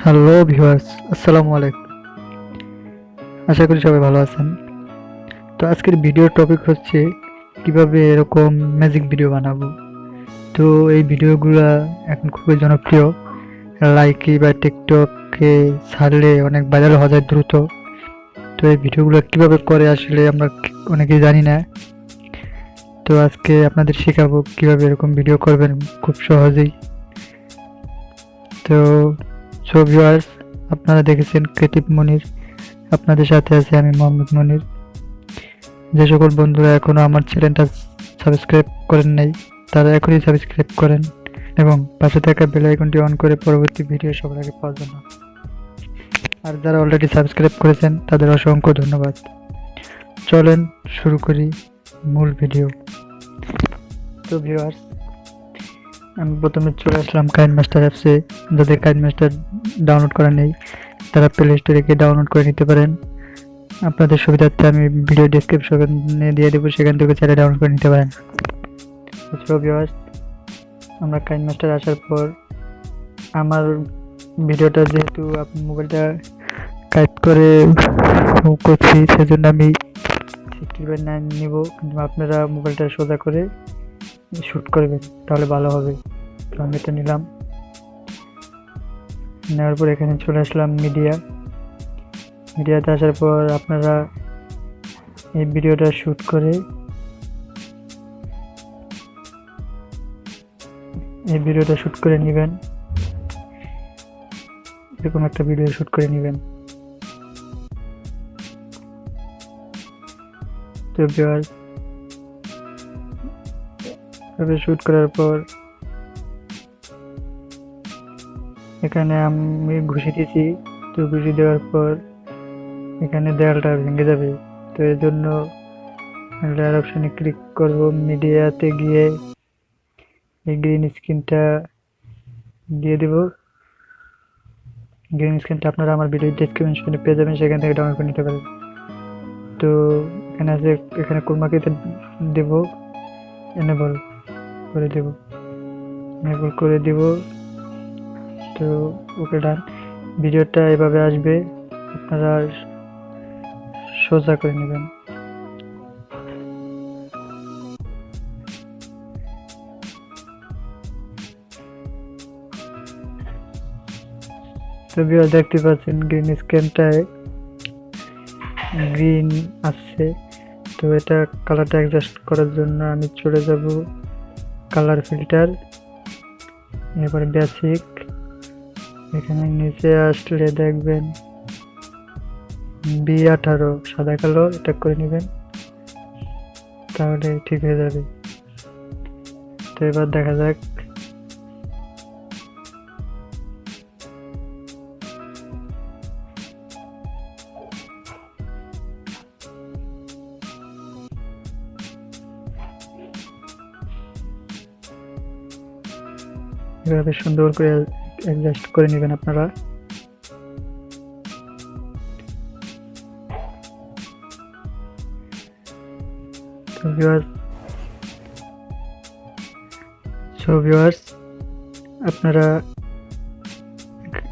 Hello viewers, আসসালামু আলাইকুম। আশা করি সবাই ভালো আছেন। তো আজকের ভিডিওর টপিক হচ্ছে কিভাবে এরকম ম্যাজিক ভিডিও বানাবো। তো এই ভিডিওগুলা এখন খুবই জনপ্রিয়। লাইকি বা টিকটকে ছাড়লে অনেক ভাইরাল হওয়া যায় দ্রুত। তো এই ভিডিওগুলো কিভাবে করে আসলে আমরা অনেকেই জানি না। তো আজকে আপনাদের শেখাবো কিভাবে এরকম ভিডিও করবেন খুব সহজেই। তো ভিউয়ার্স, আপনারা দেখেছেন ক্রিয়েটিভ মনির, আপনাদের সাথে আছে আমি মোহাম্মদ মনির। যে সকল বন্ধুরা এখনো আমার চ্যানেলটা সাবস্ক্রাইব করেন নাই তারা এখনই সাবস্ক্রাইব করেন এবং পাশে থাকা বেল আইকনটি অন করে পরবর্তী ভিডিও সবার আগে পাওয়ার জন্য। আর যারা অলরেডি সাবস্ক্রাইব করেছেন তাদের অসংখ্য ধন্যবাদ। চলেন শুরু করি মূল ভিডিও। তো ভিউয়ার্স, আমি প্রথমে চলে আসলাম কাইনমাস্টার অ্যাপসে। যাদের কাইনমাস্টার ডাউনলোড করা নেই তারা প্লে স্টোরে গিয়ে ডাউনলোড করে নিতে পারেন। আপনাদের সুবিধার্থে আমি ভিডিও ডেসক্রিপশনে দিয়ে দেবো, সেখান থেকে চাইলে ডাউনলোড করে নিতে পারেন। তো ভিউয়ার্স, আমরা কাইনমাস্টার আসার পর আমার ভিডিওটা যেহেতু আপনি মোবাইলটা কাইট করে করছি সেজন্য আমি 60/9 নিব, কিন্তু আপনারা মোবাইলটা সোজা করে শ্যুট করবেন তাহলে ভালো হবে। তো আমি এটা নিলাম। নেওয়ার পর এখানে চলে আসলাম মিডিয়াতে আসার পর আপনারা এই ভিডিওটা শ্যুট করে নেবেন। এরকম একটা ভিডিও শ্যুট করে নেবেন। তো ভিউয়ার্স, শ্যুট করার পর এখানে আমি ঘুষি দিয়েছি। তো ঘুষি দেওয়ার পর এখানে দেয়ালটা ভেঙে যাবে। তো এর জন্য লেয়ার অপশনে ক্লিক করব, মিডিয়াতে গিয়ে এই গ্রিন স্ক্রিনটা দিয়ে দেব। গ্রিন স্ক্রিনটা আপনারা আমার ভিডিও ডেসক্রিপশনে পেয়ে যাবেন, সেখান থেকে ডাউনলোড করে নিতে পারেন। তো এখানে আছে, এখানে ক্রোমাকিতে দেব, এনেবল করে দেব। তো ওকে ডান। ভিডিওটা এভাবে আসবে, আপনারা সোজা করে নেবেন। তো ভিউয়ার দেখতে পাচ্ছেন গ্রিন স্ক্রিনটায় গ্রিন আসছে। তো এটা কালারটা অ্যাডজাস্ট করার জন্য আমি চলে যাব কালার ফিল্টার, এরপরে বেসিক। এখানে নিচে আসলে দেখবেন B18 সাদা কালো, এটা করে নেবেন তাহলে ঠিক হয়ে যাবে। তো এবার দেখা যাক। এভাবে সুন্দর করে অ্যাডজাস্ট করে নেবেন আপনারা। তো ভিউয়ার্স, আপনারা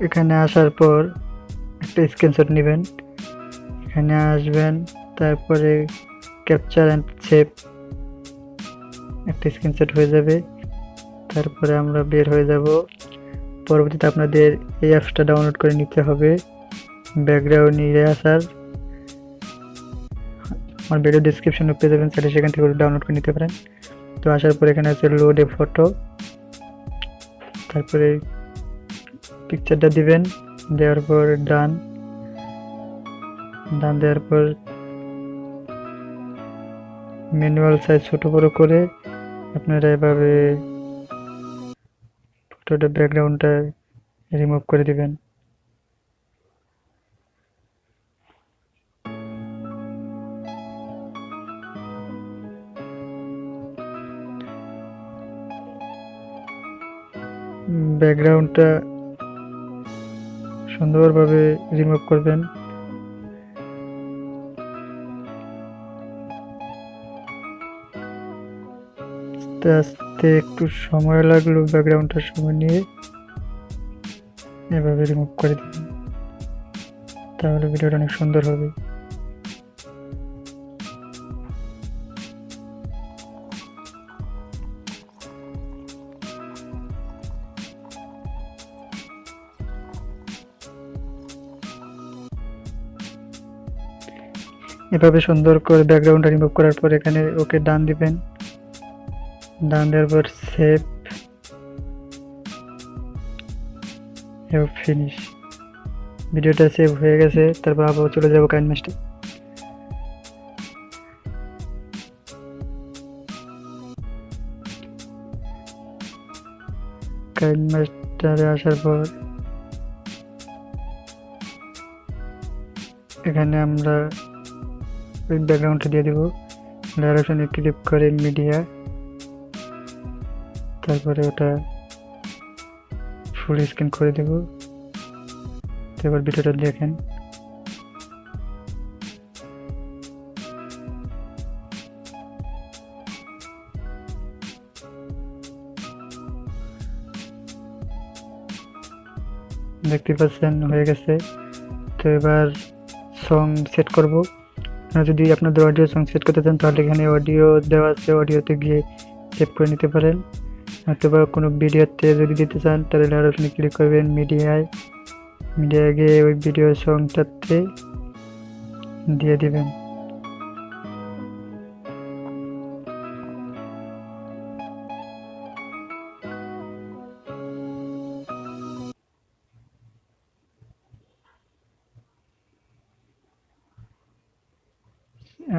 এখানে আসার পর একটা স্ক্রিনশট নেবেন, এখানে আসবেন, তারপরে ক্যাপচার অ্যান্ড সেভ, একটা স্ক্রিনশট হয়ে যাবে। তারপরে আমরা বের হয়ে যাব। পরবর্তীতে আপনাদের এই অ্যাপসটা ডাউনলোড করে নিতে হবে। ব্যাকগ্রাউন্ড ইরেজার আমার ভিডিও ডেসক্রিপশনে পেয়ে যাবেন, চাইলে সেখান থেকে ডাউনলোড করে নিতে পারেন। তো আসার পর এখানে আছে লোড এ ফটো, তারপরে পিকচারটা দিবেন, দেওয়ার পর ডান দেওয়ার পর ম্যানুয়াল সাইজ ছোট বড় করে আপনারা এভাবে ফটোটা ব্যাকগ্রাউন্ডটা রিমুভ করে দিবেন। ব্যাকগ্রাউন্ডটা সুন্দরভাবে রিমুভ করবেন। আস্তে আস্তে একটু সময় লাগলো, ব্যাকগ্রাউন্ডটা সময় নিয়ে এভাবে রিমুভ করে দিবেন, তাহলে ভিডিওটা অনেক সুন্দর হবে। এভাবে সুন্দর করে ব্যাকগ্রাউন্ডটা রিমুভ করার পর এখানে ওকে ডান দিবেন, ডান দেওয়ার পর সেভ এবং ফিনিশ। ভিডিওটা সেভ হয়ে গেছে। তারপর আবার চলে যাবো কাইনমাস্টার। কাইনমাস্টারে আসার পর এখানে আমরা ওই ব্যাকগ্রাউন্ডটা দিয়ে দেবো। লেয়ার অপশনে ক্লিক করে মিডিয়া, তারপরে ওটা ফুল স্ক্রিন করে দেবো। এবার ভিডিওটা দেখেন। দেখতে পাচ্ছেন হয়ে গেছে। তো এবার সং সেট করব। যদি আপনাদের অডিও সং সেট করতে চান তাহলে এখানে অডিও দেওয়া আছে, অডিওতে গিয়ে সেভ করে নিতে পারেন। অথবা কোনো ভিডিওতে যদি দিতে চান তাহলে লেয়ার অপশনে ক্লিক করবেন, মিডিয়ায় গিয়ে ওই ভিডিও সংটাতে দিয়ে দিবেন।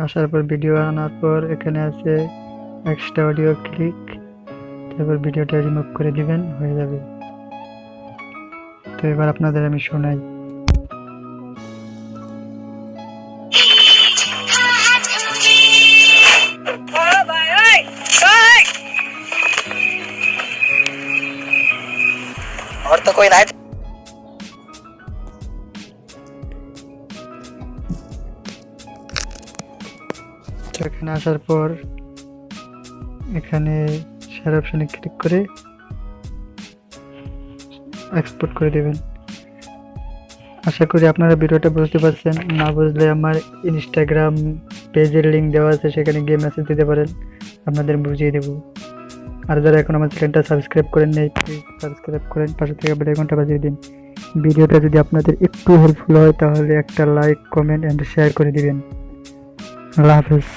আসার পর ভিডিও আনার পর এখানে আছে এক্সট্রা অডিও, ক্লিক, তারপর ভিডিওটা রিমুভ করে দিবেন, হয়ে যাবে। তো এবার আপনাদের আমি শোনাই। और तो कोई नहीं। এখানে আসার পর এখানে শেয়ার অপশনে ক্লিক করে এক্সপোর্ট করে দেবেন। আশা করি আপনারা ভিডিওটা বুঝতে পারছেন। না বুঝলে আমার ইনস্টাগ্রাম পেজের লিঙ্ক দেওয়া আছে, সেখানে গিয়ে মেসেজ দিতে পারেন, আপনাদের বুঝিয়ে দেব। আর যারা এখন আমার চ্যানেলটা সাবস্ক্রাইব করেন নাই, প্লিজ সাবস্ক্রাইব করেন, পাশে থেকে বেল আইকনটা বাজিয়ে দিন। ভিডিওটা যদি আপনাদের একটু হেল্পফুল হয় তাহলে একটা লাইক, কমেন্ট এন্ড শেয়ার করে দিবেন। আল্লাহ হাফেজ।